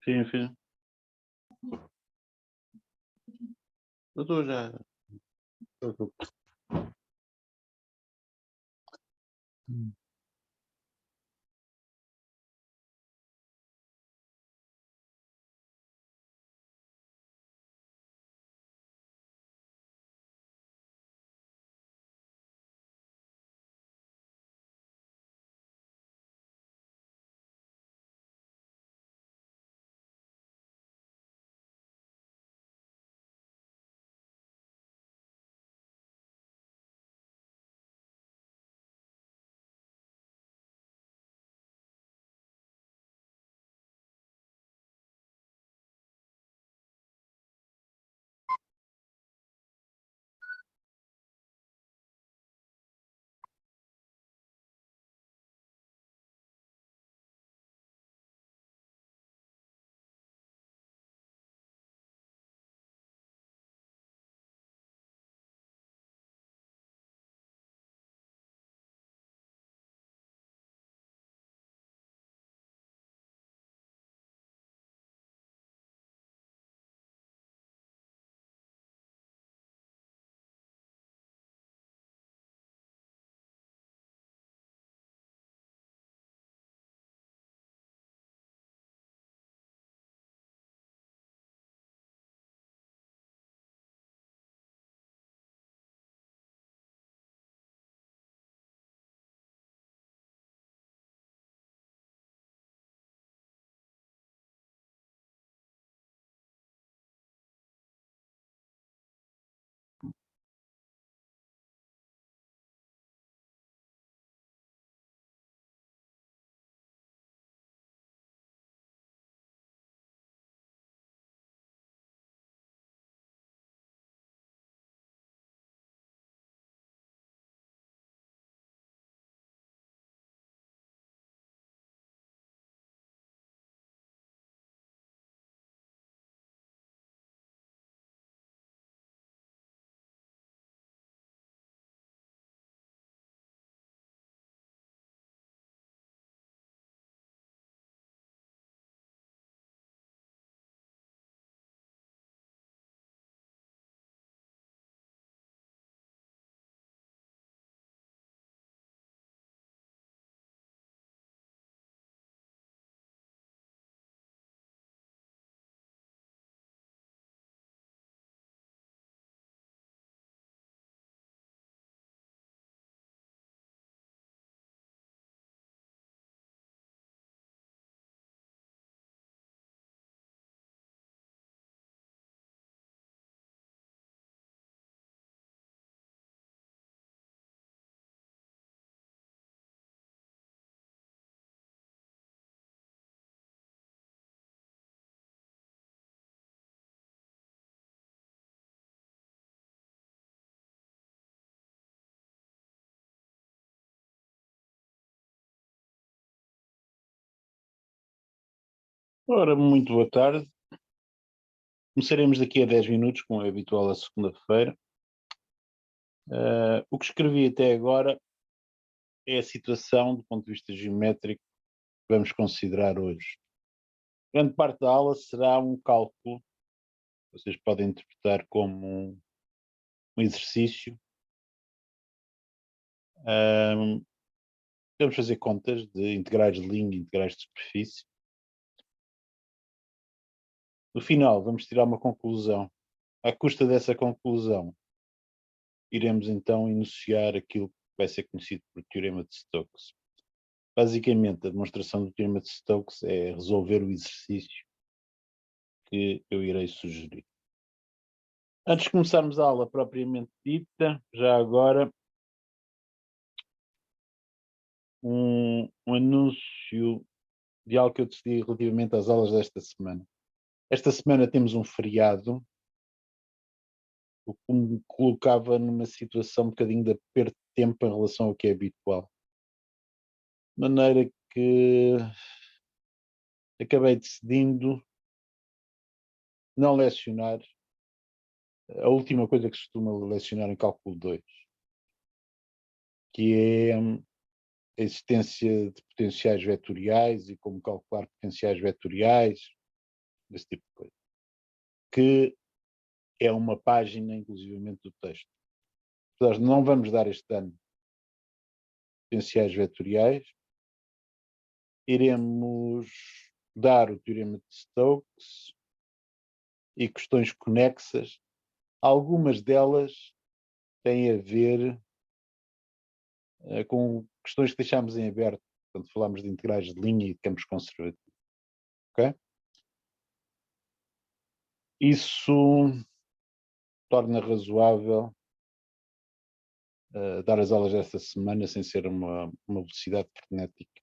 Sim, sim. Eu estou já. Estou. Hum. Ora, muito boa tarde. Começaremos daqui a 10 minutos, como é habitual à segunda-feira. O que escrevi até agora é a situação do ponto de vista geométrico que vamos considerar hoje. Grande parte da aula será um cálculo, vocês podem interpretar como um exercício. Ahm, Vamos fazer contas de integrais de linha e integrais de superfície. No final, vamos tirar uma conclusão. À custa dessa conclusão, iremos então enunciar aquilo que vai ser conhecido por Teorema de Stokes. Basicamente, a demonstração do Teorema de Stokes é resolver o exercício que eu irei sugerir. Antes de começarmos a aula propriamente dita, já agora um anúncio de algo que eu decidi relativamente às aulas desta semana. Esta semana temos um feriado, o que me colocava numa situação um bocadinho de aperto de tempo em relação ao que é habitual. De maneira que acabei decidindo não lecionar a última coisa que se costuma lecionar em cálculo 2, que é a existência de potenciais vetoriais e como calcular potenciais vetoriais. desse tipo de coisa. Que é uma página, inclusivamente, do texto. Nós não vamos dar este ano potenciais vetoriais, iremos dar o teorema de Stokes e questões conexas. Algumas delas têm a ver com questões que deixámos em aberto quando falámos de integrais de linha e de campos conservativos. Okay? Isso torna razoável dar as aulas desta semana sem ser uma velocidade frenética.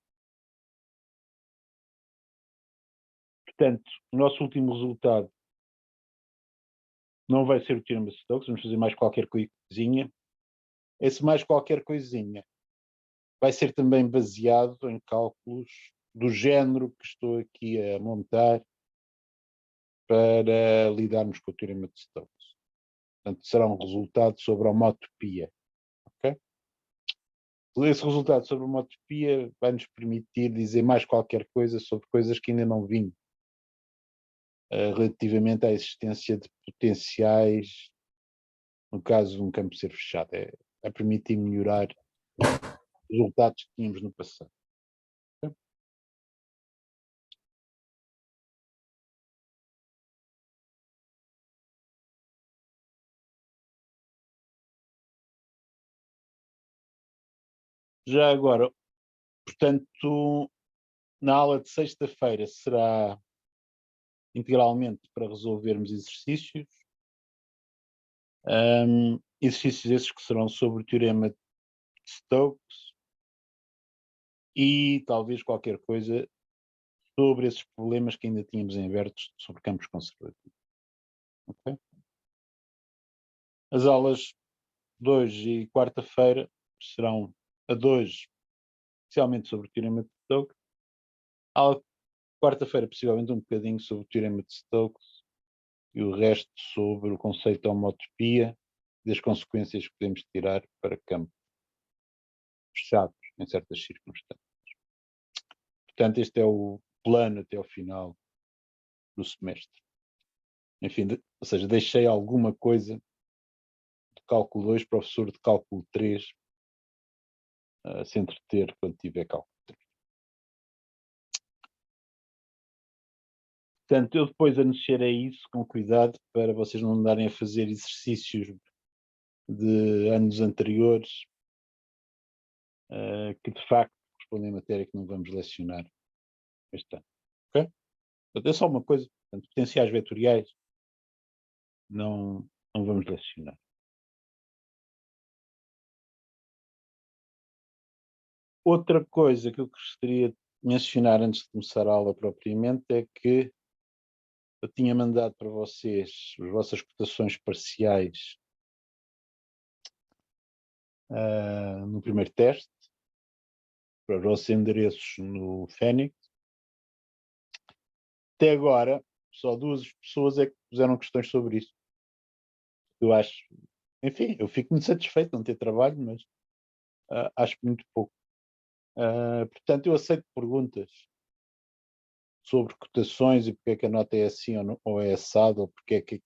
Portanto, o nosso último resultado não vai ser o teorema de Stokes, vamos fazer mais qualquer coisinha. Esse mais qualquer coisinha vai ser também baseado em cálculos do género que estou aqui a montar para lidarmos com o teorema de Stokes. Portanto, será um resultado sobre a homotopia. Okay? Esse resultado sobre a homotopia vai nos permitir dizer mais qualquer coisa sobre coisas que ainda não vimos relativamente à existência de potenciais no caso de um campo ser fechado. É permitir melhorar os resultados que tínhamos no passado. Okay? Já agora, portanto, na aula de sexta-feira será integralmente para resolvermos exercícios. Exercícios esses que serão sobre o teorema de Stokes e talvez qualquer coisa sobre esses problemas que ainda tínhamos em abertos sobre campos conservativos. Okay? As aulas de hoje e quarta-feira serão a de hoje, especialmente sobre o teorema de Stokes. A aula de quarta-feira, possivelmente um bocadinho sobre o teorema de Stokes e o resto sobre o conceito de homotopia e das consequências que podemos tirar para campos fechados em certas circunstâncias. Portanto, este é o plano até ao final do semestre. Enfim, ou seja, deixei alguma coisa de cálculo 2, professor de cálculo 3, se entreter quando tiver cálculo 3. Portanto, eu depois anunciarei isso com cuidado para vocês não andarem a fazer exercícios de anos anteriores que de facto correspondem a matéria que não vamos lecionar este ano. Ok? Portanto, é só uma coisa, portanto, potenciais vetoriais não vamos lecionar. Outra coisa que eu gostaria de mencionar antes de começar a aula propriamente é que eu tinha mandado para vocês as vossas cotações parciais no primeiro teste, para os vossos endereços no Fênix. Até agora, só 2 pessoas é que puseram questões sobre isso. Eu acho, enfim, eu fico muito satisfeito de não ter trabalho, mas acho muito pouco. Portanto, eu aceito perguntas sobre cotações e porque é que a nota é assim ou é assado, ou porque é que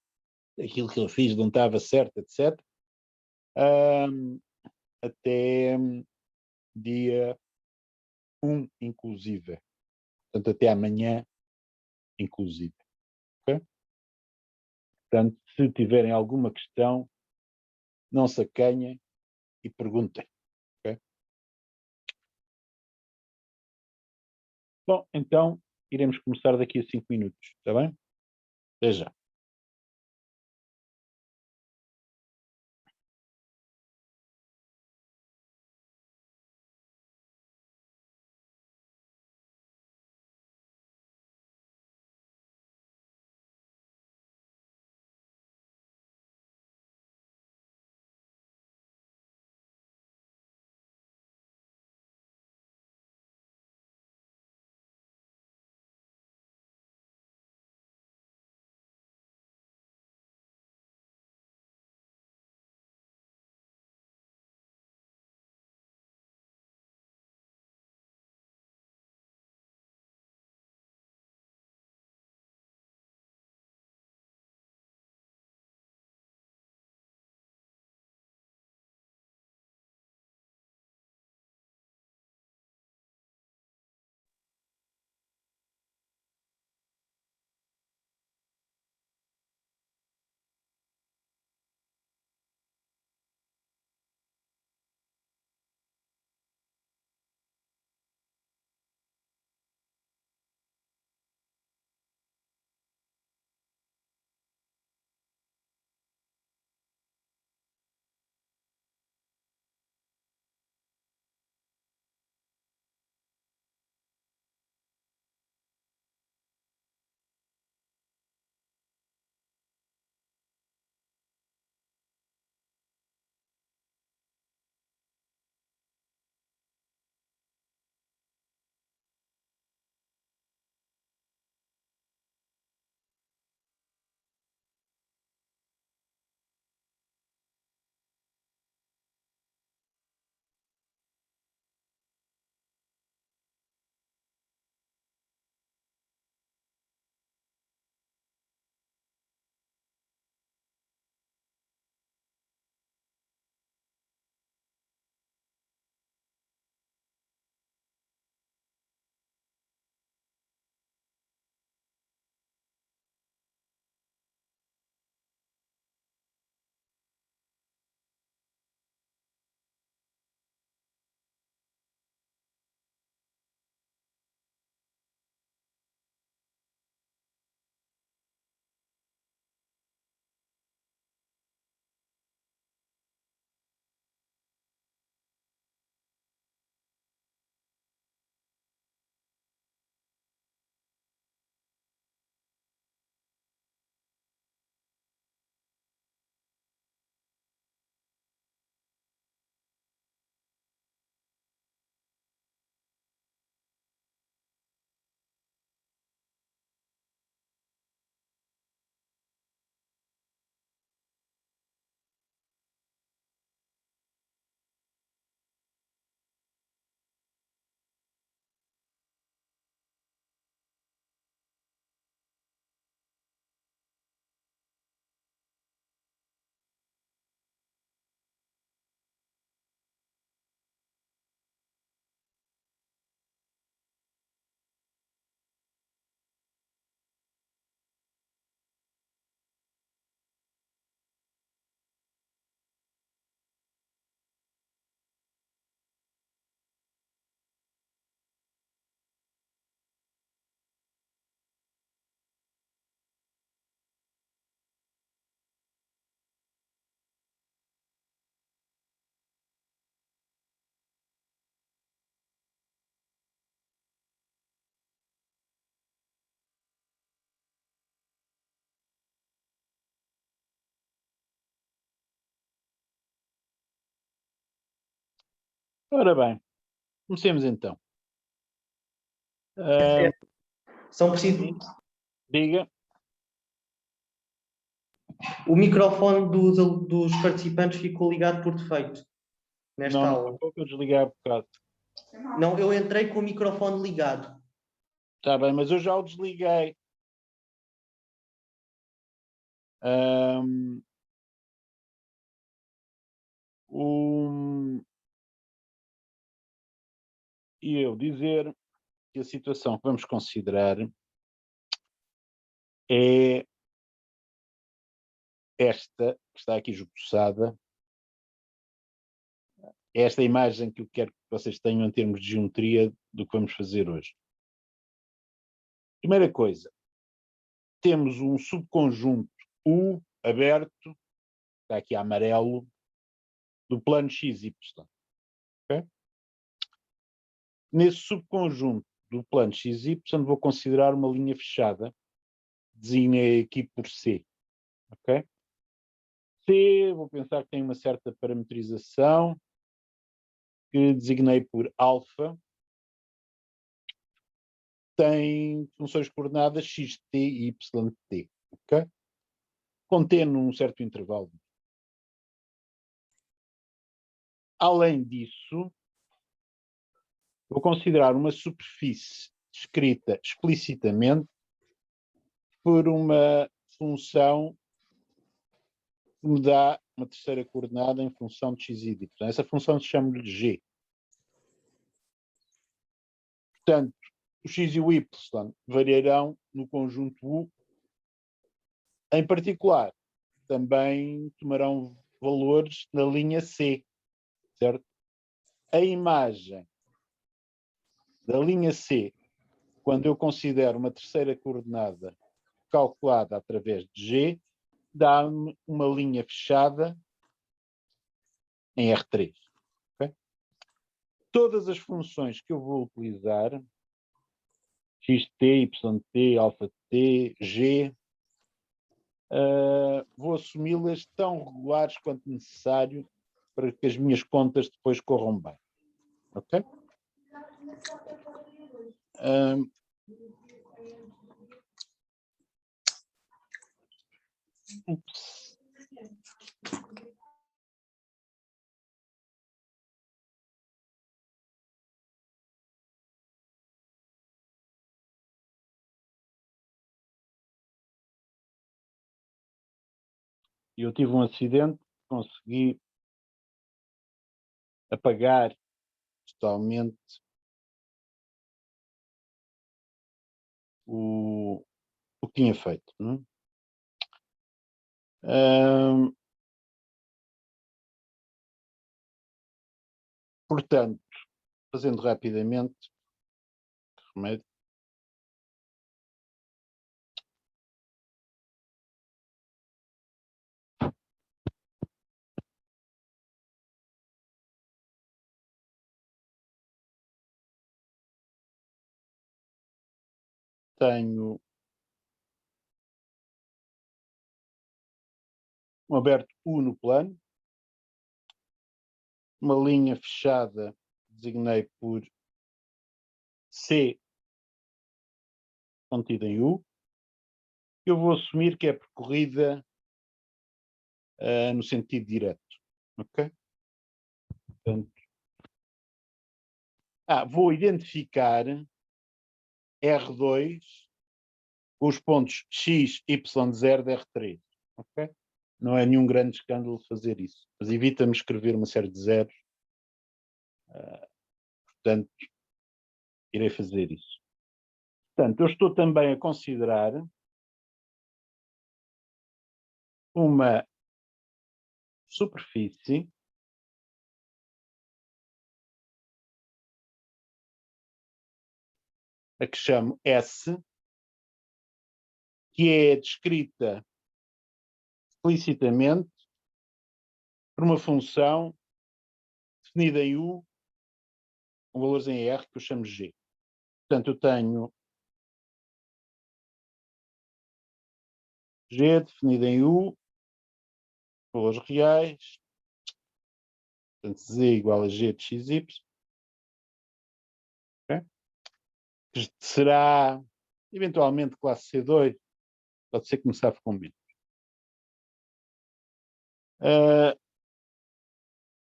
aquilo que eu fiz não estava certo, etc. Até dia 1, inclusive. Portanto, até amanhã, inclusive. Okay? Portanto, se tiverem alguma questão, não se acanhem e perguntem. Okay? Bom, então iremos começar daqui a 5 minutos, está bem? Até já. Ora bem, comecemos então. Ah, São precisos. diga. O microfone dos participantes ficou ligado por defeito nesta Não aula. ficou que eu desliguei há bocado. Não, eu entrei com o microfone ligado. Está bem, mas eu já o desliguei. Ahm, um, e eu dizer que a situação que vamos considerar é esta, que está aqui esboçada, é esta imagem que eu quero que vocês tenham em termos de geometria do que vamos fazer hoje. Primeira coisa, temos um subconjunto U aberto, está aqui amarelo, do plano XY. Okay? Nesse subconjunto do plano XY vou considerar uma linha fechada, designei aqui por C. Okay? C, vou pensar que tem uma certa parametrização, que designei por alfa, tem funções coordenadas xt e yt. Okay? Contendo um certo intervalo. Além disso, vou considerar uma superfície descrita explicitamente por uma função que me dá uma terceira coordenada em função de x e y. Essa função se chama-lhe g. Portanto, o x e o y variarão no conjunto U. Em particular, também tomarão valores na linha C, certo? A imagem da linha C, quando eu considero uma terceira coordenada calculada através de G, dá-me uma linha fechada em R3. Okay? Todas as funções que eu vou utilizar, xt, yt, alfa t, g, vou assumi-las tão regulares quanto necessário para que as minhas contas depois corram bem. Ok? Ups. Eu tive um acidente, consegui apagar totalmente o que tinha feito. Não é? Portanto, fazendo rapidamente, remédio. Tenho um aberto U no plano, uma linha fechada, designei por C contida em U, eu vou assumir que é percorrida no sentido direto. Ok? Portanto, vou identificar R2 com os pontos X, Y, 0 de R3. Ok? Não é nenhum grande escândalo fazer isso, mas evita-me escrever uma série de zeros. Portanto, irei fazer isso. Portanto, eu estou também a considerar uma superfície a que chamo S, que é descrita explicitamente por uma função definida em U, com valores em R, que eu chamo G. Portanto, eu tenho G definida em U, valores reais, Portanto, Z igual a G de XY. Okay? Que será, eventualmente, classe C2. Pode ser que começar com menos.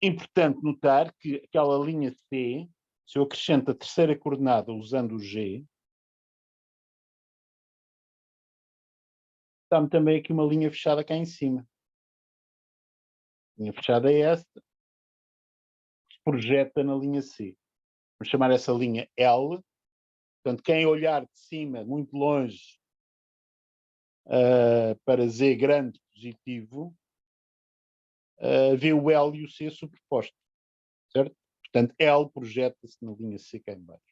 Importante notar que aquela linha C, se eu acrescento a terceira coordenada usando o G, dá-me também aqui uma linha fechada cá em cima. A linha fechada é esta, que se projeta na linha C. Vamos chamar essa linha L. Portanto, quem olhar de cima, muito longe, para Z grande positivo, vê o L e o C superpostos, certo? Portanto, L projeta-se na linha C cá em baixo.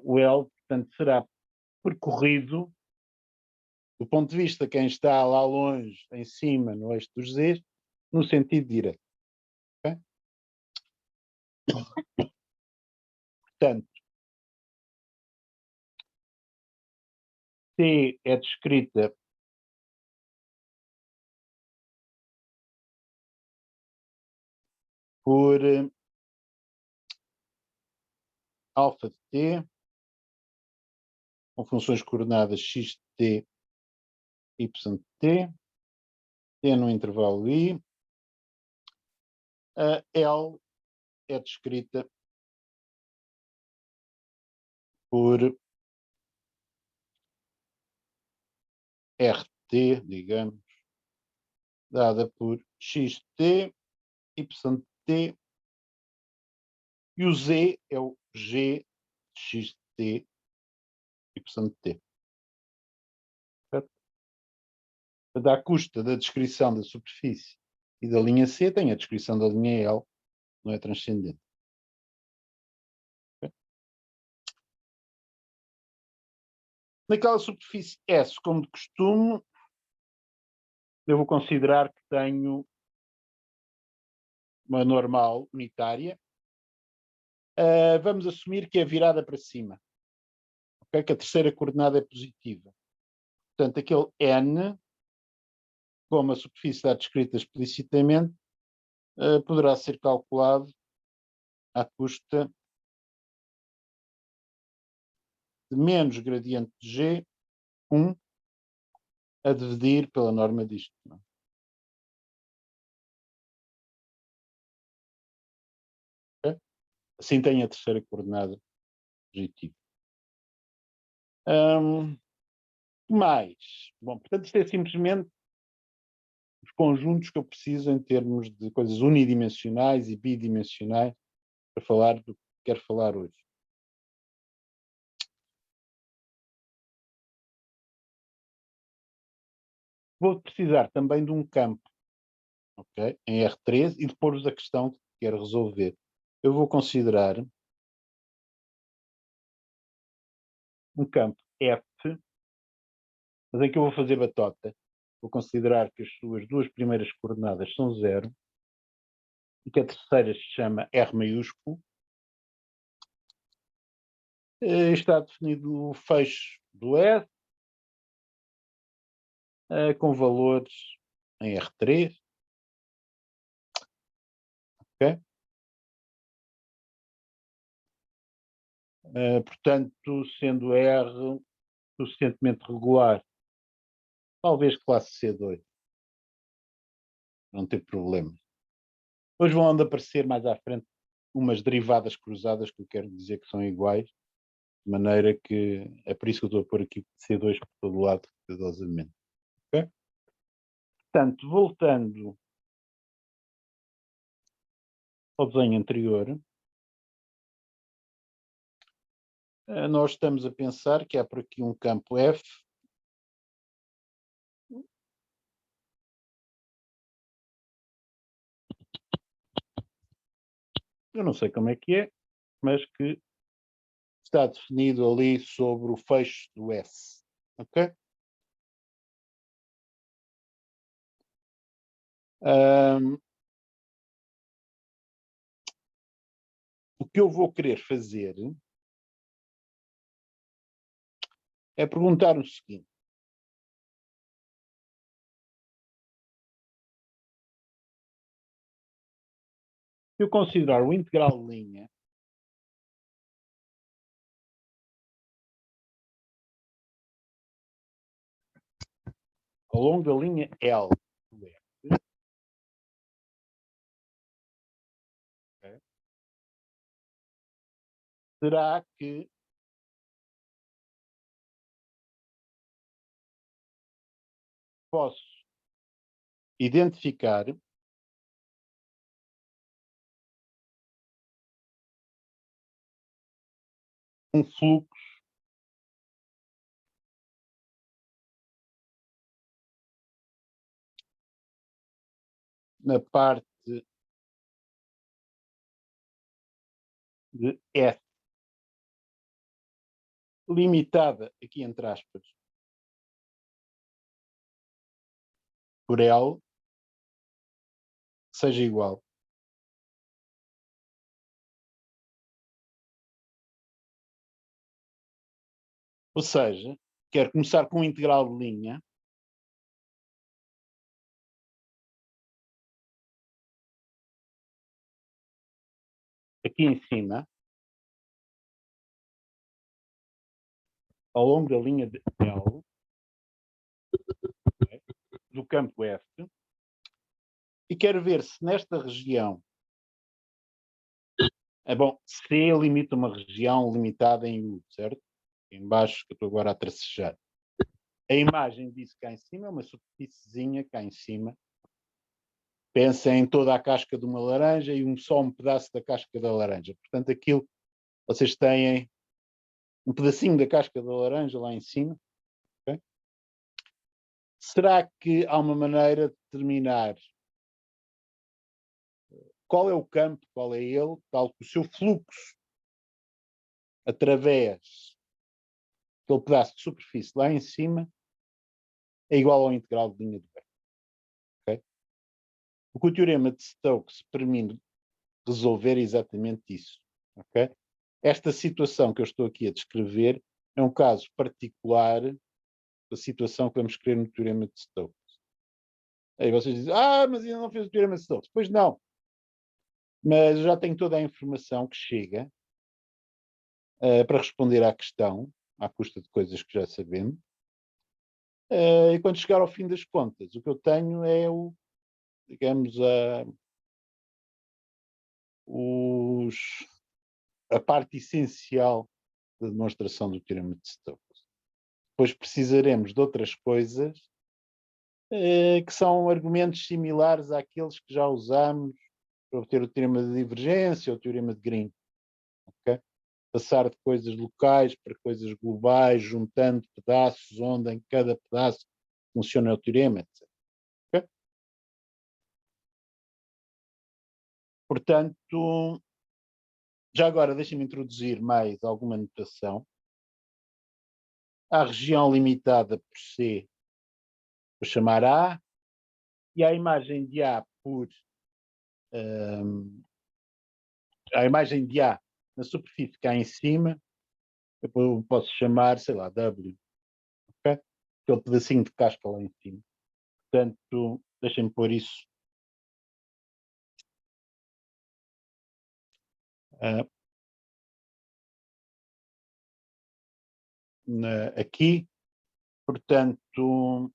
O L, portanto, será percorrido, do ponto de vista de quem está lá longe, em cima, no eixo dos Z, no sentido direto. Okay? Portanto, C é descrita por alfa de T, com funções coordenadas x de T, y de T, T no intervalo I. A L é descrita por RT, digamos, dada por x de T, y de T, e o Z é o G de x de T, y de T. Portanto, à custa da descrição da superfície e da linha C, tem a descrição da linha L, não é transcendente. Okay? Naquela superfície S, como de costume, eu vou considerar que tenho uma normal unitária. Vamos assumir que é virada para cima. Okay? Que a terceira coordenada é positiva. Portanto, aquele N, como a superfície está descrita explicitamente, poderá ser calculado à custa de menos gradiente de G, 1, a dividir pela norma disto. Não? Okay? Assim tem a terceira coordenada positiva. Mais? Bom, portanto, isto é simplesmente os conjuntos que eu preciso em termos de coisas unidimensionais e bidimensionais para falar do que quero falar hoje. Vou precisar também de um campo, okay, em R3 e de pôr-vos a questão que quero resolver. Eu vou considerar um campo F, mas em que eu vou fazer batota. Vou considerar que as suas duas primeiras coordenadas são 0 e que a terceira se chama R maiúsculo. Está definido o fecho do S, com valores em R3. Okay? Portanto, sendo R suficientemente regular, talvez classe C2, não tem problema. Depois vão aparecer mais à frente umas derivadas cruzadas que eu quero dizer que são iguais, de maneira que é por isso que eu estou a pôr aqui C2 por todo lado, cuidadosamente. Okay? Portanto, voltando ao desenho anterior, nós estamos a pensar que há por aqui um campo F eu não sei como é que é, mas que está definido ali sobre o fecho do S. Ok? O que eu vou querer fazer é perguntar o seguinte. Se eu considerar o integral de linha, ao longo da linha L do F, okay, será que posso identificar um fluxo na parte de F, limitada, aqui entre aspas, por L, seja igual. Ou seja, quero começar com um integral de linha aqui em cima, ao longo da linha de L, okay, do campo F, e quero ver se nesta região, é bom, C limita uma região limitada em U, certo? Em baixo, que eu estou agora a tracejar. A imagem disso cá em cima é uma superfíciezinha cá em cima. Pensa em toda a casca de uma laranja e só um pedaço da casca da laranja. Portanto, aquilo, vocês têm um pedacinho da casca da laranja lá em cima. Okay? Será que há uma maneira de determinar qual é o campo, qual é ele, tal que o seu fluxo através daquele pedaço de superfície lá em cima é igual ao integral de linha de B. Okay? O que o teorema de Stokes permite resolver é exatamente isso. Okay? Esta situação que eu estou aqui a descrever é um caso particular da situação que vamos querer no teorema de Stokes. Aí vocês dizem, mas ainda não fez o teorema de Stokes. Pois não. Mas já tenho toda a informação que chega para responder à questão, à custa de coisas que já sabemos. E quando chegar ao fim das contas, o que eu tenho é digamos, a parte essencial da demonstração do teorema de Stokes. Depois precisaremos de outras coisas que são argumentos similares àqueles que já usamos para obter o teorema de divergência ou o teorema de Green. Okay? Passar de coisas locais para coisas globais, juntando pedaços onde em cada pedaço funciona o teorema, etc. Okay? Portanto, já agora deixem-me introduzir mais alguma notação. Há a região limitada por C, vou chamar A, e a imagem de A por a imagem de A na superfície cá em cima, eu posso chamar, sei lá, W. Okay? Aquele pedacinho de casca lá em cima. Portanto, deixem-me pôr isso aqui. Portanto,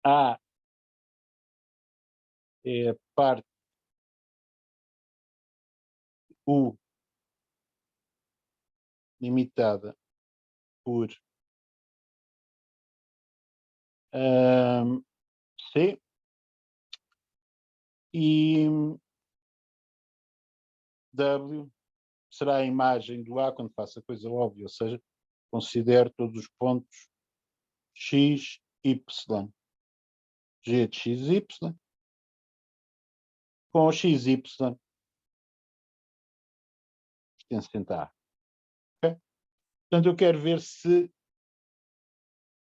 A é a parte U limitada por C e W será a imagem do A quando faço a coisa óbvia, ou seja, considero todos os pontos X, Y, G de X, Y, com o X, Y pertencente a A. Okay? Portanto, eu quero ver se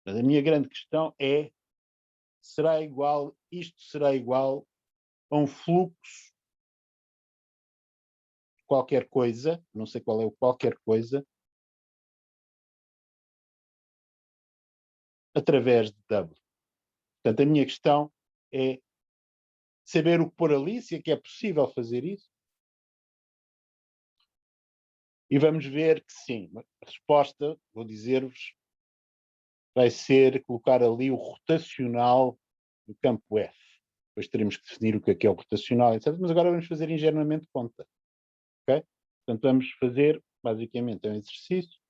a minha grande questão é isto será igual a um fluxo de qualquer coisa, não sei qual é o qualquer coisa, através de W. Portanto, a minha questão é saber o que pôr ali, se é que é possível fazer isso. E vamos ver que sim. A resposta, vou dizer-vos, vai ser colocar ali o rotacional do campo F. Depois teremos que definir o que é o rotacional, etc. Mas agora vamos fazer ingenuamente conta. Okay? Portanto, vamos fazer, basicamente, um exercício.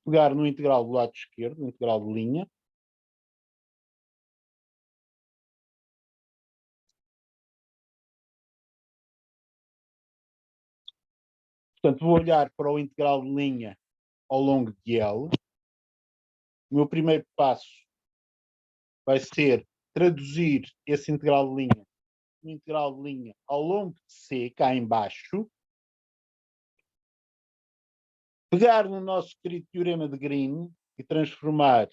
Pegar no integral do lado esquerdo, no integral de linha. Portanto, vou olhar para o integral de linha ao longo de L. O meu primeiro passo vai ser traduzir esse integral de linha no integral de linha ao longo de C, cá em baixo. Pegar no nosso querido teorema de Green e transformar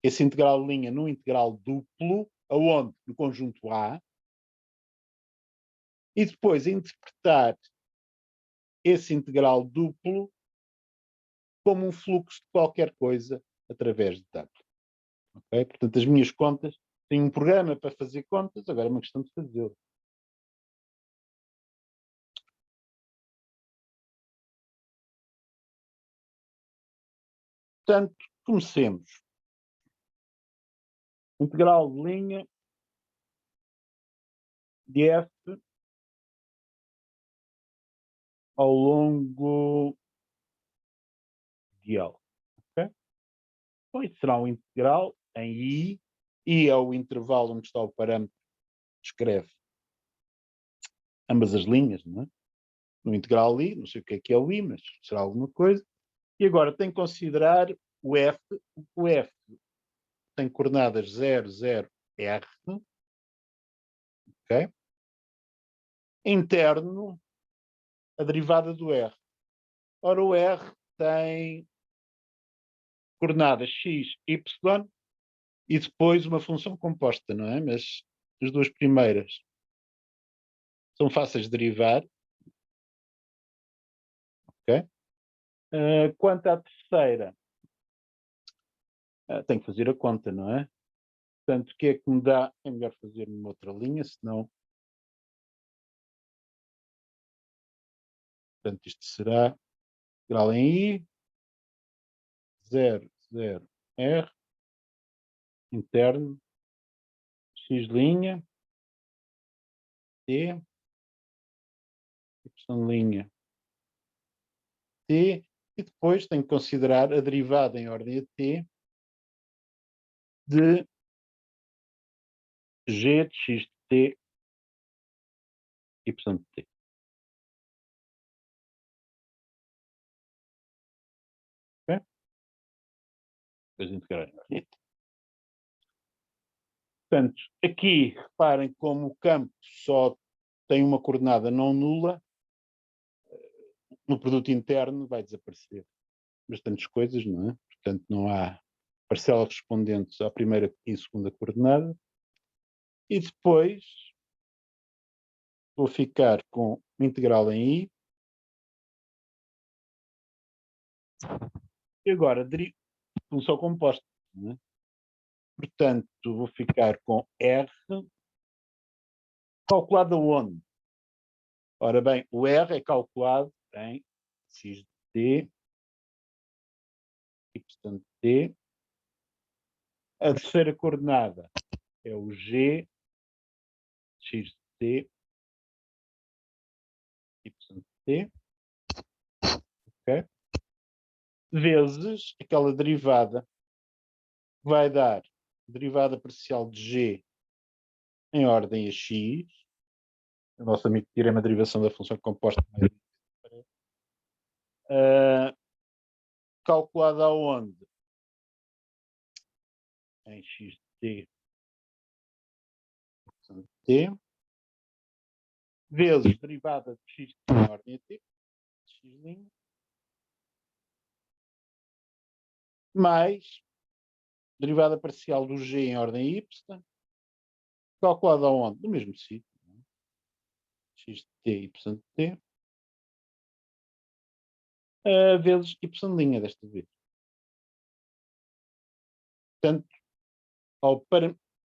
esse integral de linha num integral duplo, aonde? No conjunto A. E depois interpretar esse integral duplo como um fluxo de qualquer coisa através de W. Okay? Portanto, as minhas contas, tenho um programa para fazer contas, agora é uma questão de fazê-lo. Portanto, comecemos. Integral de linha de F ao longo de L. Okay? Então, isso será um integral em I. I é o intervalo onde está o parâmetro que escreve ambas as linhas, não é? No integral I, não sei o que é o I, mas será alguma coisa. E agora tem que considerar o F. O F tem coordenadas 0, 0, R. Okay? Interno, a derivada do R. Ora, o R tem coordenadas x, y e depois uma função composta, não é? Mas as duas primeiras são fáceis de derivar. Okay? Quanto à terceira, tenho que fazer a conta, não é? Portanto, o que é que me dá? É melhor fazer numa outra linha, senão. Portanto, isto será integral em I, 0, 0, R, interno, x', T, y', T, e depois tenho que considerar a derivada em ordem a T de G de x de T, y de T. Okay? Depois integrar em ordem a T. Portanto, aqui, reparem como o campo só tem uma coordenada não nula, no produto interno vai desaparecer bastantes coisas, não é? Portanto, não há parcelas correspondentes à primeira e segunda coordenada. E depois vou ficar com integral em I. E agora, função composta. Não é? Portanto, vou ficar com R calculado aonde? Ora bem, o R é calculado em x de t, y de t. A terceira coordenada é o G, x de t, y de t. Okay? Vezes aquela derivada que vai dar derivada parcial de G em ordem a x. O nosso amigo teorema de derivação da função composta. Calculada aonde? Em x de t, y de t, vezes derivada de x em ordem a t, x', mais derivada parcial do g em ordem y, calculada aonde? No mesmo sítio. X de t, y de t, vezes y' desta vez. Portanto,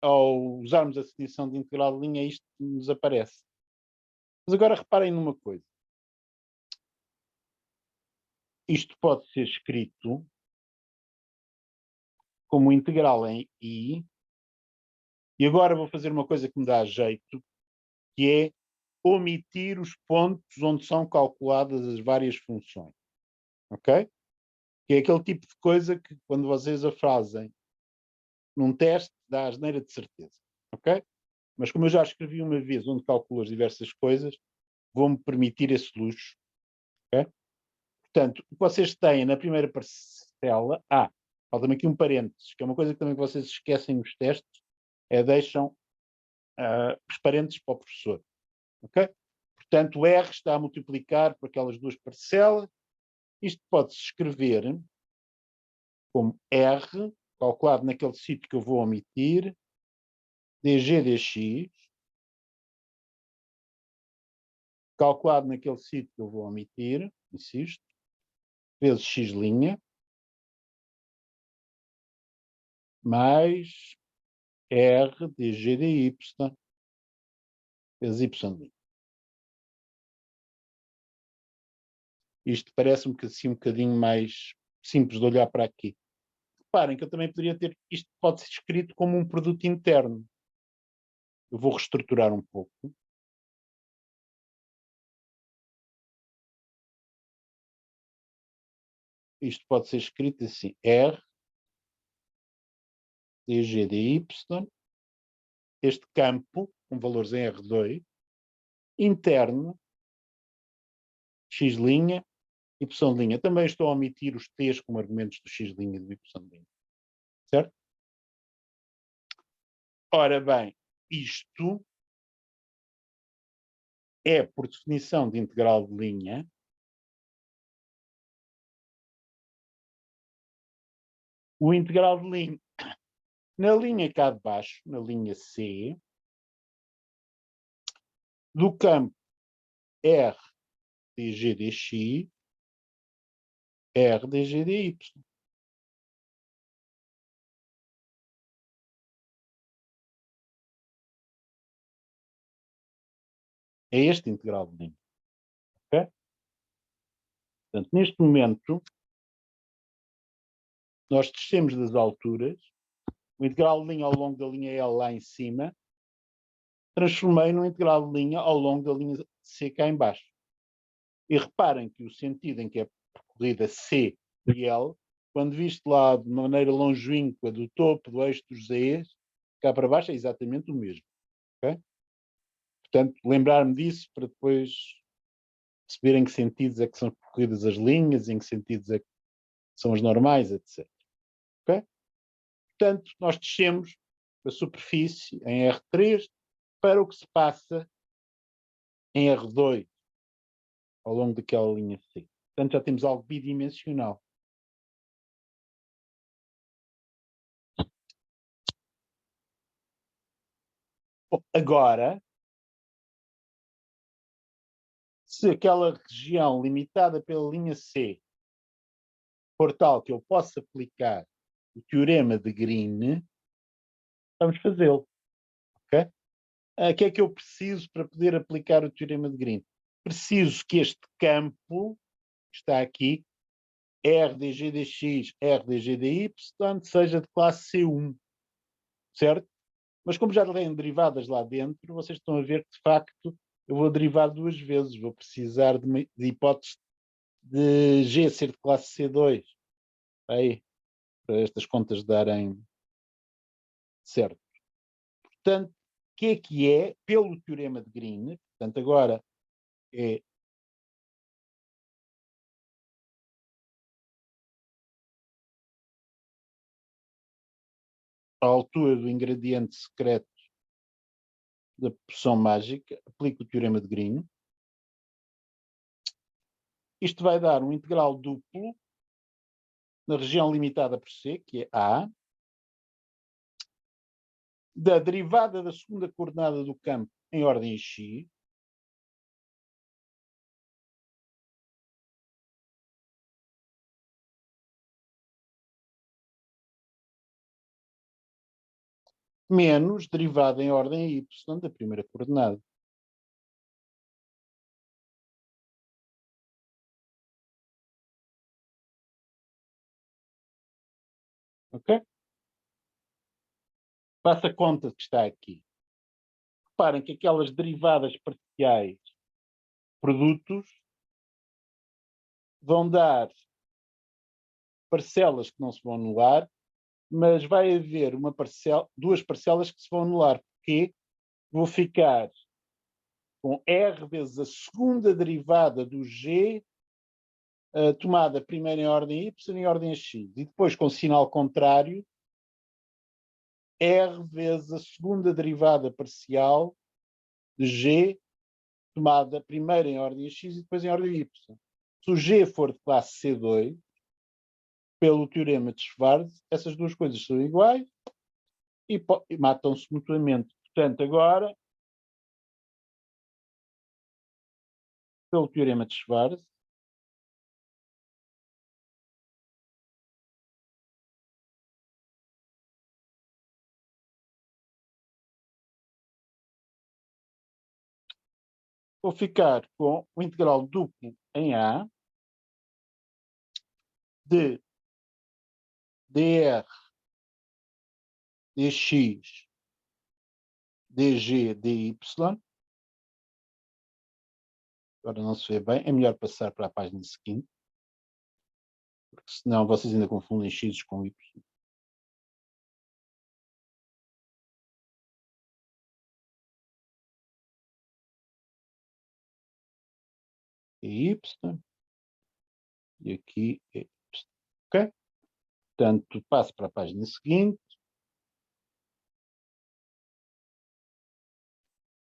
ao usarmos a definição de integral de linha, isto nos aparece. Mas agora reparem numa coisa. Isto pode ser escrito como integral em I, e agora vou fazer uma coisa que me dá jeito, que é omitir os pontos onde são calculadas as várias funções. Ok? Que é aquele tipo de coisa que, quando vocês a fazem num teste, dá asneira de certeza. Ok? Mas como eu já escrevi uma vez onde calculo as diversas coisas, vou-me permitir esse luxo. Ok? Portanto, o que vocês têm na primeira parcela... falta-me aqui um parênteses, que é uma coisa que também vocês esquecem nos testes, é deixam os parênteses para o professor. Ok? Portanto, o R está a multiplicar por aquelas duas parcelas. Isto pode-se escrever como R, calculado naquele sítio que eu vou omitir, dg dx, calculado naquele sítio que eu vou omitir, insisto, vezes x', mais R dg dy, vezes y'. Isto parece-me que assim um bocadinho mais simples de olhar para aqui. Reparem que eu também poderia ter, isto pode ser escrito como um produto interno. Eu vou reestruturar um pouco. Isto pode ser escrito assim, R dg dy, este campo, com valores em R2, interno, x', y'. Também estou a omitir os t's como argumentos do x' e do y'. Certo? Ora bem, isto é, por definição de integral de linha, o integral de linha na linha cá de baixo, na linha C, do campo R dg dx, R dg dy. É este integral de linha. Okay? Portanto, neste momento, nós descemos das alturas, o integral de linha ao longo da linha L lá em cima, transformei no integral de linha ao longo da linha C cá em baixo. E reparem que o sentido em que é percorrida C e L, quando visto lá de maneira longínqua do topo do eixo dos Z's, cá para baixo é exatamente o mesmo. Okay? Portanto, lembrar-me disso para depois perceber em que sentidos é que são percorridas as linhas, em que sentidos é que são as normais, etc. Okay? Portanto, nós descemos da superfície em R3 para o que se passa em R2 ao longo daquela linha C. Portanto, já temos algo bidimensional. Bom, agora, se aquela região limitada pela linha C for tal que eu possa aplicar o teorema de Green, vamos fazê-lo. Okay? O que é que eu preciso para poder aplicar o teorema de Green? Preciso que este campo, que está aqui, R dg dx, R dg dy, seja de classe C1. Certo? Mas como já têm derivadas lá dentro, vocês estão a ver que, de facto, eu vou derivar duas vezes. Vou precisar de hipótese de G ser de classe C2. Aí, para estas contas darem certo. Portanto, o que é, pelo teorema de Green, portanto, agora é a altura do ingrediente secreto da poção mágica, aplico o teorema de Green. Isto vai dar um integral duplo na região limitada por C, que é A, da derivada da segunda coordenada do campo em ordem x, menos derivada em ordem y da primeira coordenada. Ok? Faça conta que está aqui. Reparem que aquelas derivadas parciais produtos vão dar parcelas que não se vão anular, mas vai haver duas parcelas que se vão anular. Porquê? Vou ficar com R vezes a segunda derivada do G, tomada primeiro em ordem Y e em ordem X. E depois, com sinal contrário, R vezes a segunda derivada parcial de G, tomada primeiro em ordem X e depois em ordem Y. Se o G for de classe C2, pelo teorema de Schwarz, essas duas coisas são iguais e matam-se mutuamente. Portanto, agora, pelo teorema de Schwarz, vou ficar com o integral duplo em A de dr dx dg dy. Agora não se vê bem, é melhor passar para a página seguinte, porque senão vocês ainda confundem x com y. É y e aqui é y. Ok? Portanto, passo para a página seguinte.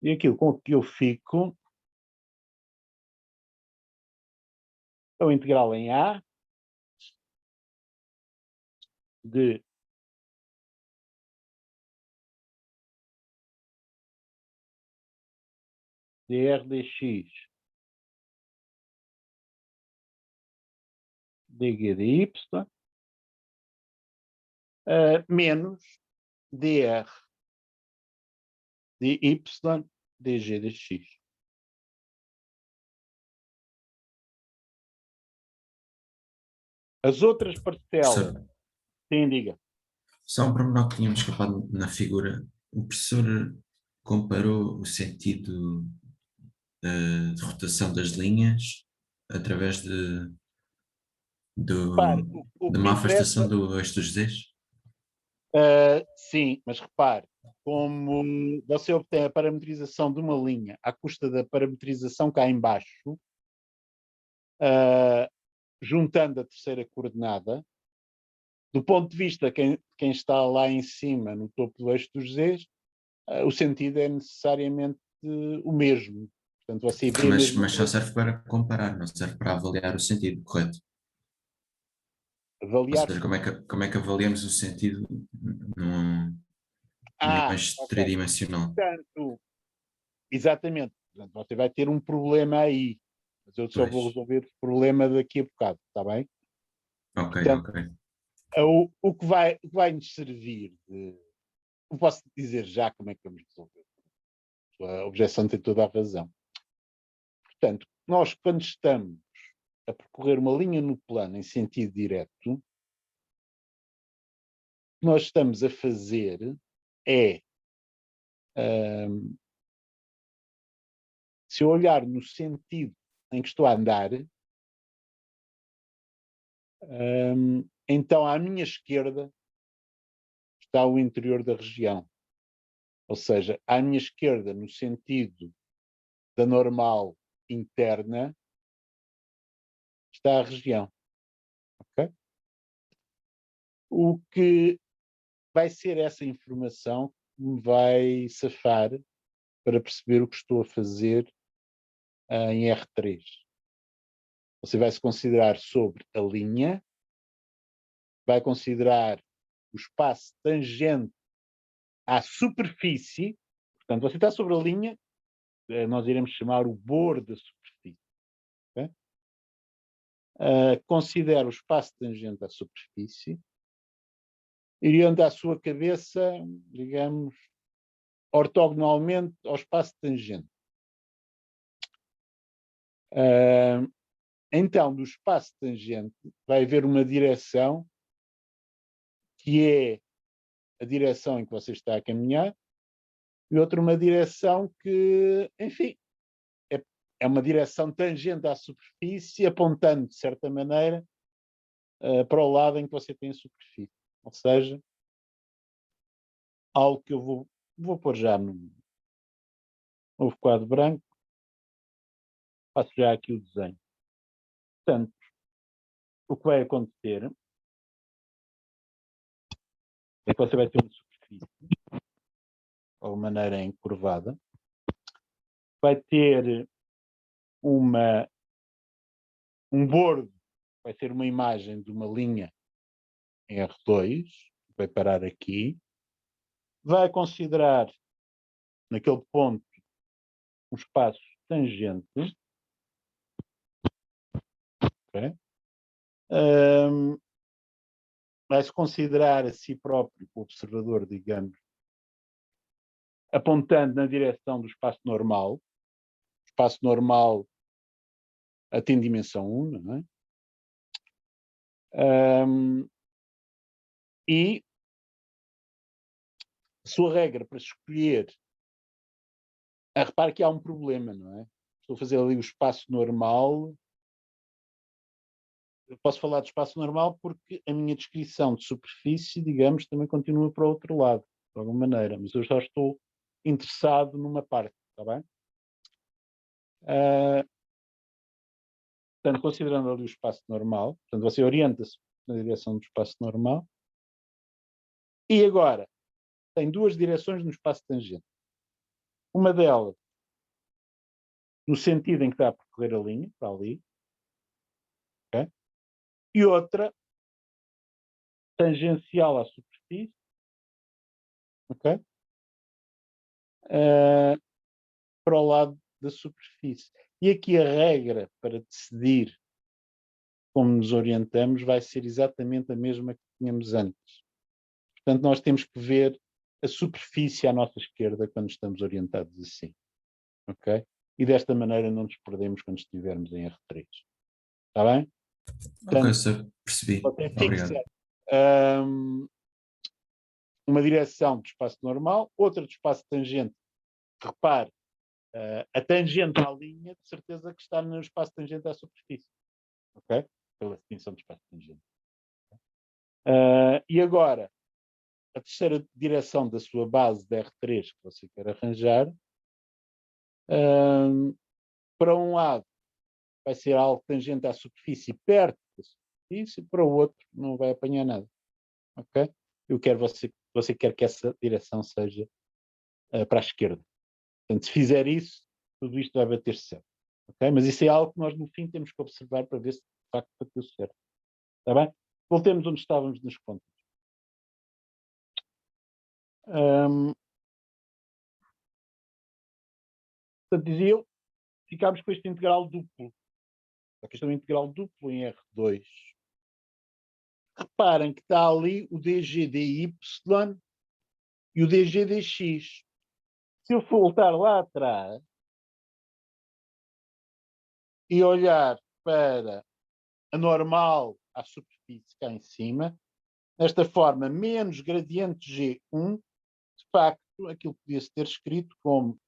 E aquilo com que eu fico é o integral em A de dr dx dg dy menos dr dy dg dx. As outras parcelas, Professor, sim, diga. só um pormenor que tínhamos escapado na figura. O professor comparou o sentido de rotação das linhas através Repare, o de que me uma interessa, afastação do eixo dos Zs? sim, mas repare, como você obtém a parametrização de uma linha à custa da parametrização cá em baixo, juntando a terceira coordenada, do ponto de vista de quem está lá em cima, no topo do eixo dos Zs, o sentido é necessariamente o mesmo. Portanto, você vê a mesma Mas só coisa. serve para comparar, não serve para avaliar o sentido, correto? Ou Avaliar. seja, como é que avaliamos o sentido num eixo Ok. tridimensional? Portanto, exatamente. Portanto, você vai ter um problema aí. Mas eu só vou Pois, resolver o problema daqui a bocado, está bem? ok, Portanto, ok. o que vai nos servir eu posso dizer já como é que vamos resolver. A objeção tem toda a razão. Portanto, nós quando estamos a percorrer uma linha no plano em sentido direto, o que nós estamos a fazer é, se eu olhar no sentido em que estou a andar, então à minha esquerda está o interior da região. Ou seja, à minha esquerda, no sentido da normal interna, está a região. Okay? O que vai ser essa informação que me vai safar para perceber o que estou a fazer em R3. Você vai se considerar sobre a linha, vai considerar o espaço tangente à superfície, portanto, você está sobre a linha, nós iremos chamar o bordo da superfície. Okay? Considera o espaço tangente à superfície iriam dar a sua cabeça, digamos, ortogonalmente ao espaço tangente. Então, do espaço tangente vai haver uma direção que é a direção em que você está a caminhar e outra uma direção que, enfim, é uma direção tangente à superfície, apontando, de certa maneira, para o lado em que você tem a superfície. Ou seja, algo que eu vou pôr já no novo quadro branco, faço já aqui o desenho. Portanto, o que vai acontecer é que você vai ter uma superfície, de alguma maneira encurvada, vai ter um bordo, vai ter uma imagem de uma linha em R2, vai parar aqui, vai considerar naquele ponto um espaço tangente, okay? Vai-se considerar a si próprio, o observador, digamos, apontando na direção do espaço normal. O espaço normal tem dimensão 1, não é? E a sua regra para escolher... repare que há um problema, não é? Estou a fazer ali o espaço normal. Eu posso falar de espaço normal porque a minha descrição de superfície, digamos, também continua para o outro lado, de alguma maneira. Mas eu já estou interessado numa parte, está bem? Portanto, considerando ali o espaço normal, portanto, você orienta-se na direção do espaço normal. E agora, tem duas direções no espaço tangente. Uma delas, no sentido em que está a percorrer a linha, para ali. Okay? E outra, tangencial à superfície. Ok? Para o lado da superfície. E aqui a regra para decidir como nos orientamos vai ser exatamente a mesma que tínhamos antes. Portanto, nós temos que ver a superfície à nossa esquerda quando estamos orientados assim. Ok? E desta maneira não nos perdemos quando estivermos em R3. Está bem? Portanto, Ok, sir, percebi. você Obrigado. fixa uma direção de espaço normal, outra de espaço tangente. Repare, a tangente à linha, de certeza que está no espaço tangente à superfície. Ok? Pela definição de espaço tangente. E agora, a terceira direção da sua base de R3 que você quer arranjar, para um lado vai ser algo tangente à superfície, perto da superfície, para o outro não vai apanhar nada. Ok? Eu quero você quer que essa direção seja para a esquerda. Portanto, se fizer isso, tudo isto vai bater certo. Okay? Mas isso é algo que nós no fim temos que observar para ver se de facto bateu certo. Está bem? Voltemos onde estávamos nas contas. Portanto, dizia eu, ficámos com este integral duplo. A questão integral duplo em R2. Reparem que está ali o dg dy e o dg dx. Se eu voltar lá atrás e olhar para a normal à superfície cá em cima, desta forma, menos gradiente G1, de facto, aquilo podia-se ter escrito como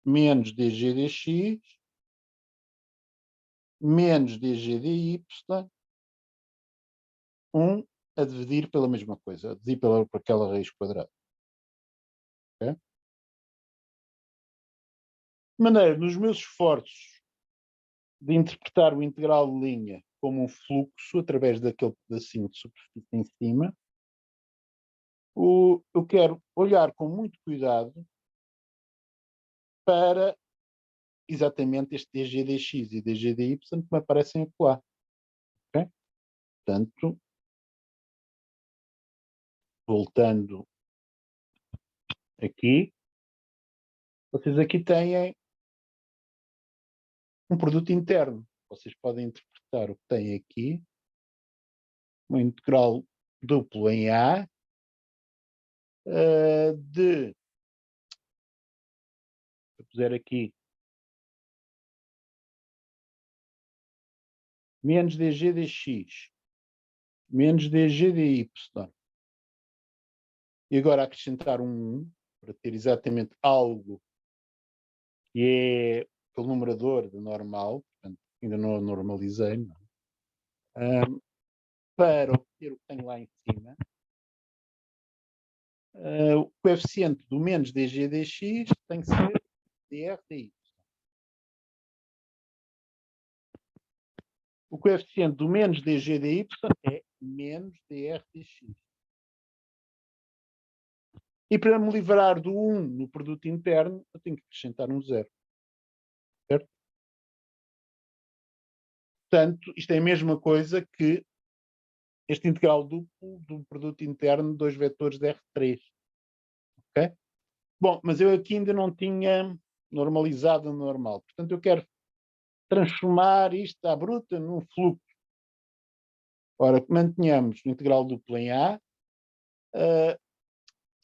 menos dg dx menos dg dy 1 a dividir pela mesma coisa, a dividir por aquela raiz quadrada. Okay? De maneira, nos meus esforços de interpretar o integral de linha como um fluxo através daquele pedacinho de superfície em cima, eu quero olhar com muito cuidado para exatamente este dg dx e dg dy que me aparecem acolá. Okay? Portanto, voltando aqui, vocês aqui têm um produto interno. Vocês podem interpretar o que têm aqui, um integral duplo em A, se eu puser aqui, menos dg dx, menos dg dy, e agora acrescentar um 1, para ter exatamente algo que é pelo numerador do normal, portanto, ainda não normalizei, não é? Para obter o que tenho lá em cima, o coeficiente do menos dg dx tem que ser dr dy. O coeficiente do menos dg dy é menos dr dx. E para me livrar do 1 no produto interno, eu tenho que acrescentar um 0. Certo? Portanto, isto é a mesma coisa que este integral duplo do produto interno de 2 vetores de R3. Ok? Bom, mas eu aqui ainda não tinha normalizado o normal. Portanto, eu quero transformar isto à bruta num fluxo. Ora, que mantenhamos o integral duplo em A.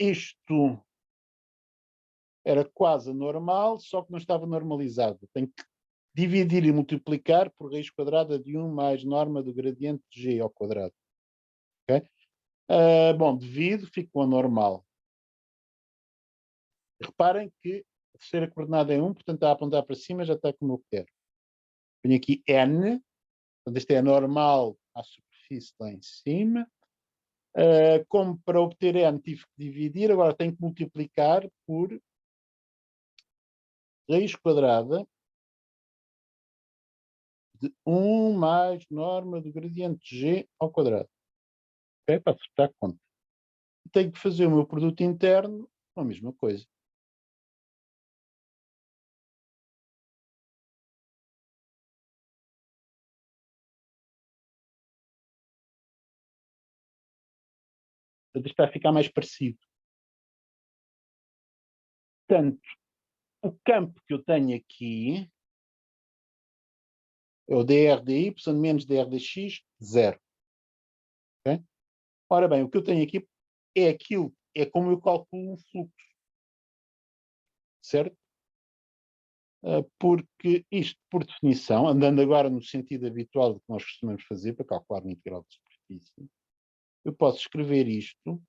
Isto era quase normal, só que não estava normalizado. Tenho que dividir e multiplicar por raiz quadrada de 1 mais norma do gradiente de g ao quadrado. Okay? Bom, divido, fico com a normal. Reparem que a terceira coordenada é 1, portanto está a apontar para cima, já está como eu quero. Tenho aqui n, portanto isto é a normal à superfície lá em cima. Como para obter n tive que dividir, agora tenho que multiplicar por raiz quadrada de 1 mais norma do gradiente de g ao quadrado. Ok? Para acertar a conta. Tenho que fazer o meu produto interno com a mesma coisa. Isto está a ficar mais parecido. Portanto, o campo que eu tenho aqui é o dr dy menos dr dx, 0. Okay? Ora bem, o que eu tenho aqui é aquilo, é como eu calculo um fluxo. Certo? Porque isto, por definição, andando agora no sentido habitual do que nós costumamos fazer para calcular o integral de superfície, eu posso escrever isto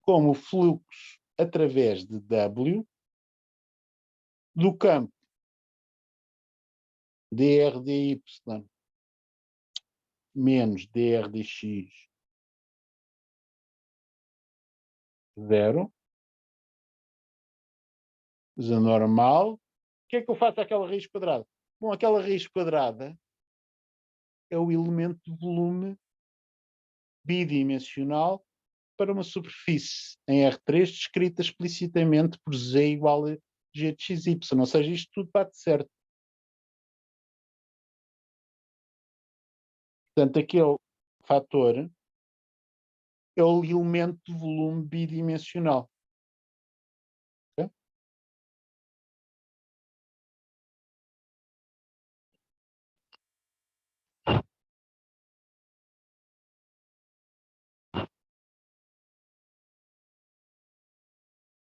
como fluxo através de W do campo dr dy menos dr dx 0, coisa normal. O que é que eu faço àquela raiz quadrada? Bom, aquela raiz quadrada é o elemento de volume bidimensional para uma superfície em R3 descrita explicitamente por Z igual a G de XY. Ou seja, isto tudo bate certo. Portanto, aquele fator é o elemento de volume bidimensional. Okay?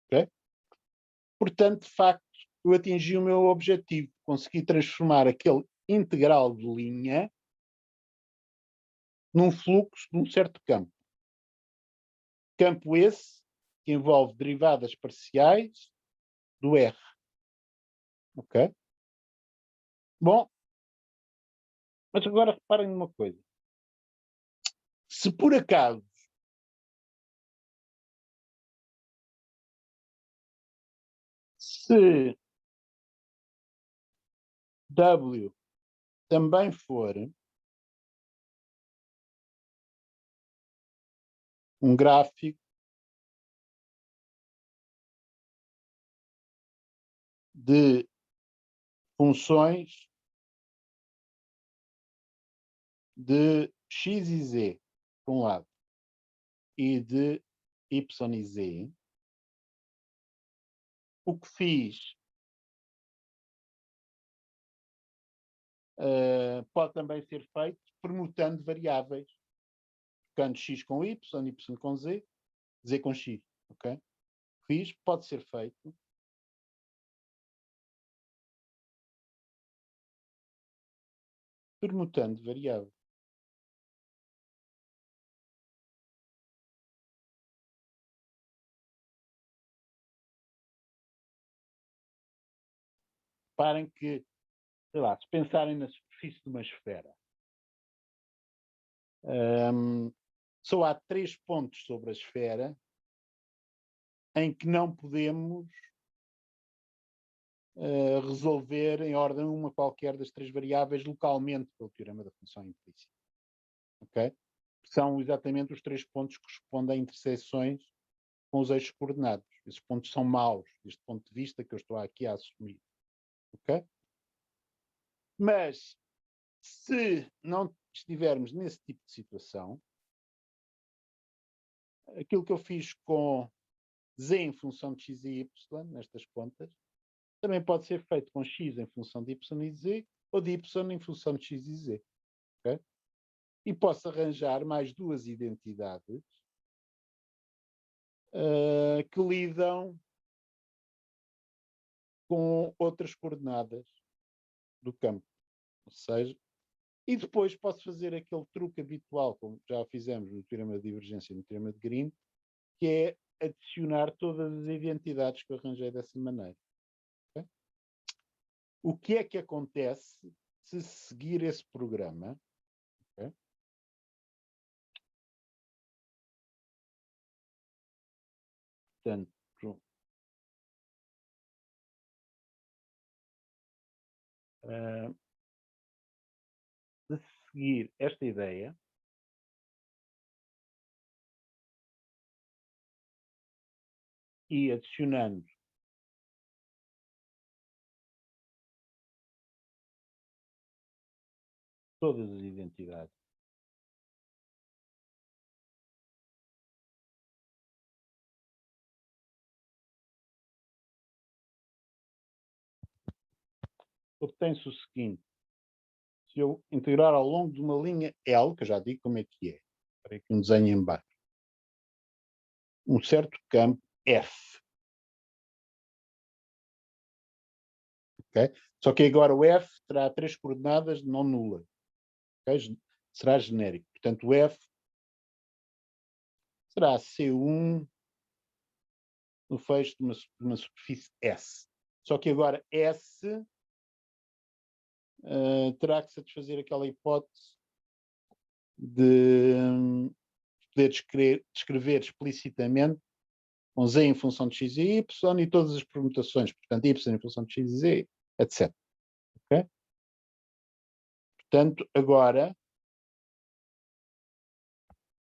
Okay? Portanto, de facto, eu atingi o meu objetivo. Consegui transformar aquele integral de linha num fluxo de um certo campo. Campo esse que envolve derivadas parciais do R. Ok? Bom, mas agora reparem numa coisa. Se por acaso se W também for um gráfico de funções de x e z, por um lado, e de y e z, o que fiz pode também ser feito permutando variáveis, trocando x com y com z, Z com X, ok? Fiz, pode ser feito. Permutando variável. Reparem que, sei lá, se pensarem na superfície de uma esfera, só há 3 pontos sobre a esfera em que não podemos resolver em ordem uma qualquer das 3 variáveis localmente pelo teorema da função implícita. Ok? São exatamente os 3 pontos que correspondem a interseções com os eixos coordenados. Esses pontos são maus, deste ponto de vista que eu estou aqui a assumir. Ok? Mas, se não estivermos nesse tipo de situação, aquilo que eu fiz com z em função de x e y, nestas contas, também pode ser feito com x em função de y e z, ou de y em função de x e z. Okay? E posso arranjar mais 2 identidades que lidam com outras coordenadas do campo. Ou seja, e depois posso fazer aquele truque habitual, como já fizemos no teorema de divergência e no teorema de Green, que é adicionar todas as identidades que eu arranjei dessa maneira. Okay? O que é que acontece se seguir esse programa? Okay? Portanto, de seguir esta ideia, e adicionando todas as identidades, obtém-se o seguinte: se eu integrar ao longo de uma linha L, que eu já digo como é que é, para aqui um desenho em baixo, um certo campo F. Okay? Só que agora o F terá 3 coordenadas não nulas. Okay? Será genérico. Portanto, o F será C1 no fecho de uma superfície S. Só que agora S terá que satisfazer aquela hipótese de poder descrever explicitamente com z em função de x e y e todas as permutações, portanto, y em função de x e z, etc. Okay? Portanto, agora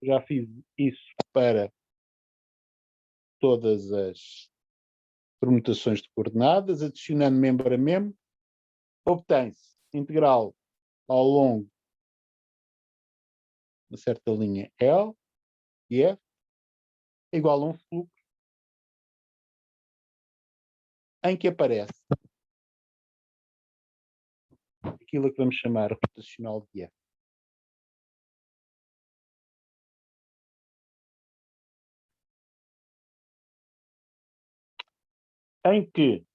já fiz isso para todas as permutações de coordenadas, adicionando membro a membro, obtém-se integral ao longo de uma certa linha L e F igual a um fluxo em que aparece aquilo que vamos chamar rotacional de F. Em que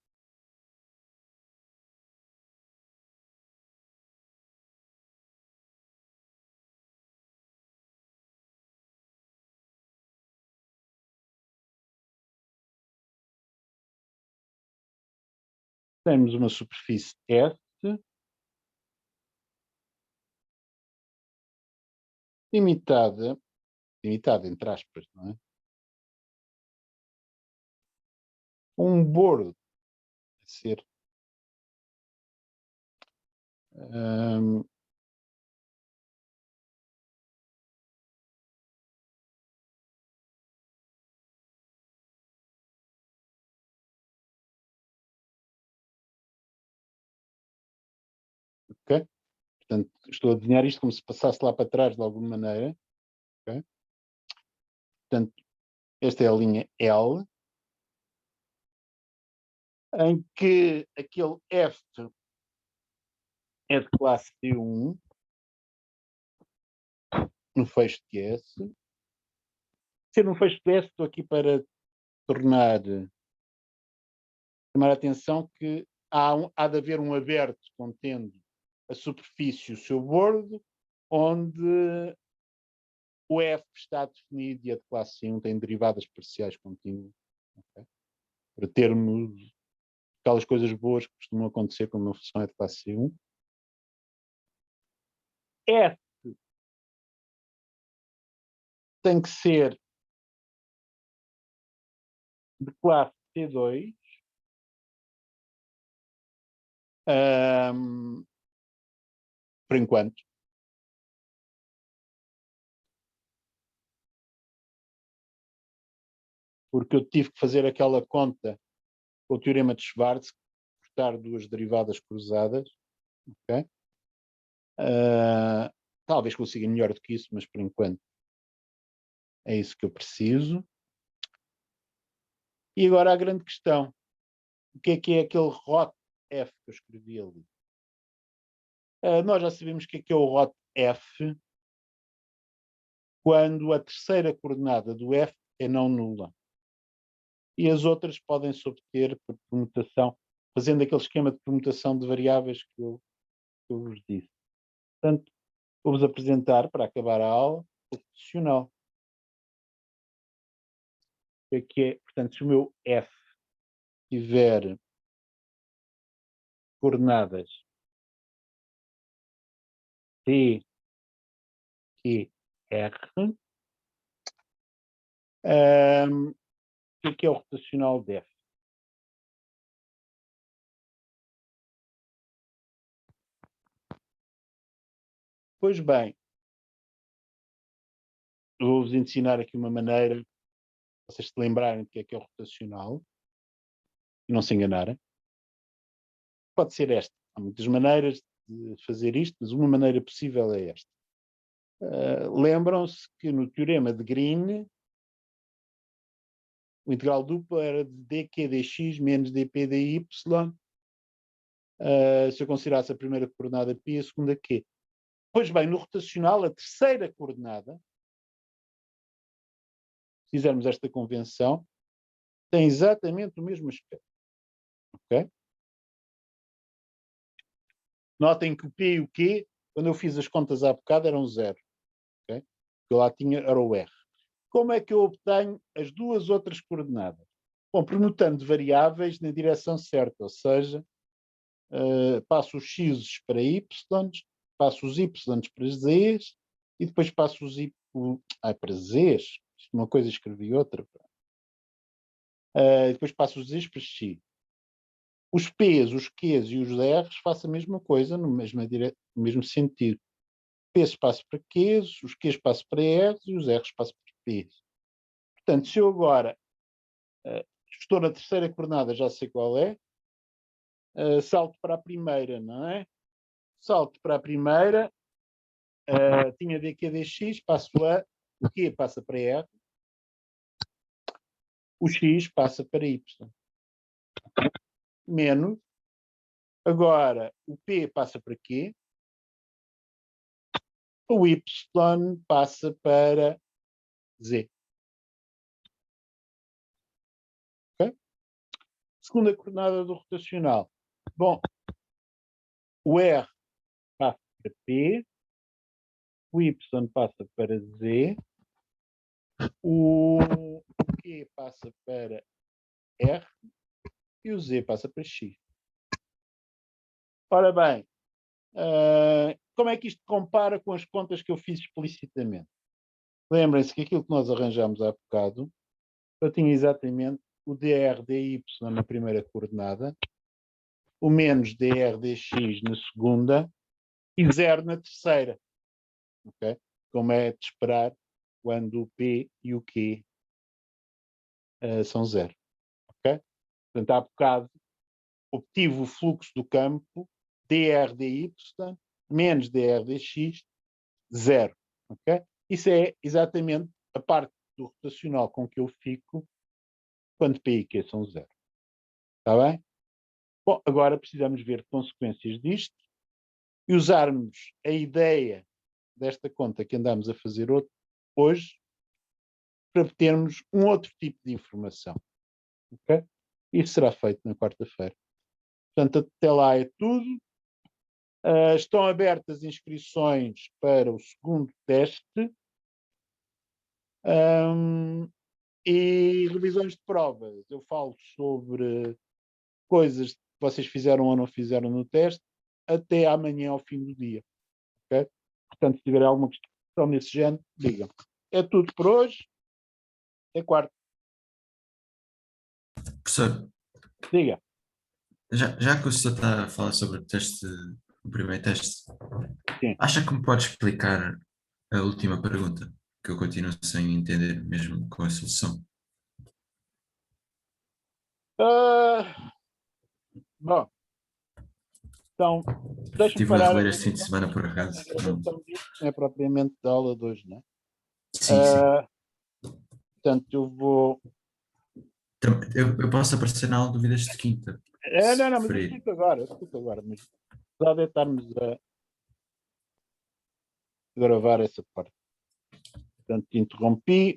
temos uma superfície S limitada entre aspas, não é? Um bordo a ser ok? Portanto, estou a desenhar isto como se passasse lá para trás de alguma maneira. Okay? Portanto, esta é a linha L, em que aquele F é de classe T1 no fecho de S Ser um fecho de S, estou aqui para chamar a atenção que há de haver um aberto contendo a superfície e o seu bordo, onde o F está definido e a de classe 1 tem derivadas parciais contínuas. Okay? Para termos aquelas coisas boas que costumam acontecer quando uma função é de classe 1. F tem que ser de classe C2. Por enquanto. Porque eu tive que fazer aquela conta com o teorema de Schwarz, cortar duas derivadas cruzadas. Okay? Talvez consiga melhor do que isso, mas por enquanto é isso que eu preciso. E agora a grande questão. O que é aquele ROT F que eu escrevi ali? Nós já sabemos o que é o ROT F quando a terceira coordenada do F é não nula. E as outras podem se obter por permutação, fazendo aquele esquema de permutação de variáveis que eu vos disse. Portanto, vou-vos apresentar, para acabar a aula, o rotacional. Portanto, se o meu F tiver coordenadas T, Q, R, o que é o rotacional de F? Pois bem, vou-vos ensinar aqui uma maneira, vocês se lembrarem do que é o rotacional e não se enganarem. Pode ser esta. Há muitas maneiras de fazer isto, mas uma maneira possível é esta. Lembram-se que no teorema de Green o integral duplo era de dq dx menos dp dy, se eu considerasse a primeira coordenada π e a segunda q. Pois bem, no rotacional, a terceira coordenada, se fizermos esta convenção, tem exatamente o mesmo aspecto. Ok? Notem que o P e o Q, quando eu fiz as contas há bocado, eram zero. Okay? O que eu lá tinha era o R. Como é que eu obtenho as duas outras coordenadas? Bom, permutando variáveis na direção certa, ou seja, passo os x para y, passo os y para z's e depois passo os para z's. Uma coisa escrevi outra. Depois passo os z's para x. Os p's, os q's e os r's faço a mesma coisa no mesmo sentido. P's passo para q's, os q's passo para r's e os r's passo para p's. Portanto, se eu agora estou na terceira coordenada, já sei qual é, salto para a primeira, não é? Salto para a primeira, tinha dq dx, passo a, o q passa para r, o x passa para y. Menos, agora o p passa para q, o y passa para z. Okay? Segunda coordenada do rotacional. Bom, o r passa para p, o y passa para z, o q passa para r e o z passa para x. Ora bem, como é que isto compara com as contas que eu fiz explicitamente? Lembrem-se que aquilo que nós arranjamos há bocado, eu tinha exatamente o dr dy na primeira coordenada, o menos dr dx na segunda e zero na terceira. Okay? Como é de esperar quando o P e o Q são zero. Okay? Portanto, há bocado obtive o fluxo do campo dr dy menos dr dx, zero. Okay? Isso é exatamente a parte do rotacional com que eu fico quando P e Q são zero. Está bem? Bom, agora precisamos ver consequências disto e usarmos a ideia desta conta que andamos a fazer hoje para termos um outro tipo de informação. Ok? Isso será feito na quarta-feira. Portanto, até lá é tudo. Estão abertas inscrições para o segundo teste. E revisões de provas. Eu falo sobre coisas que vocês fizeram ou não fizeram no teste até amanhã ao fim do dia. Okay? Portanto, se tiver alguma questão nesse género, digam. É tudo por hoje. É quarto. Professor, Diga. já que o senhor está a falar sobre o primeiro teste, Sim. acha que me pode explicar a última pergunta, que eu continuo sem entender mesmo com a solução? Bom, então, deixa-me Estive a parar a reler este fim de gravação. semana por acaso. A gravação disto não é propriamente da aula de hoje, não é? Sim, sim. Portanto, eu vou. Eu posso aparecer na aula de dúvidas de quinta. Não, mas eu preferir. explico agora. Mas apesar de estarmos a gravar essa parte. Portanto, interrompi.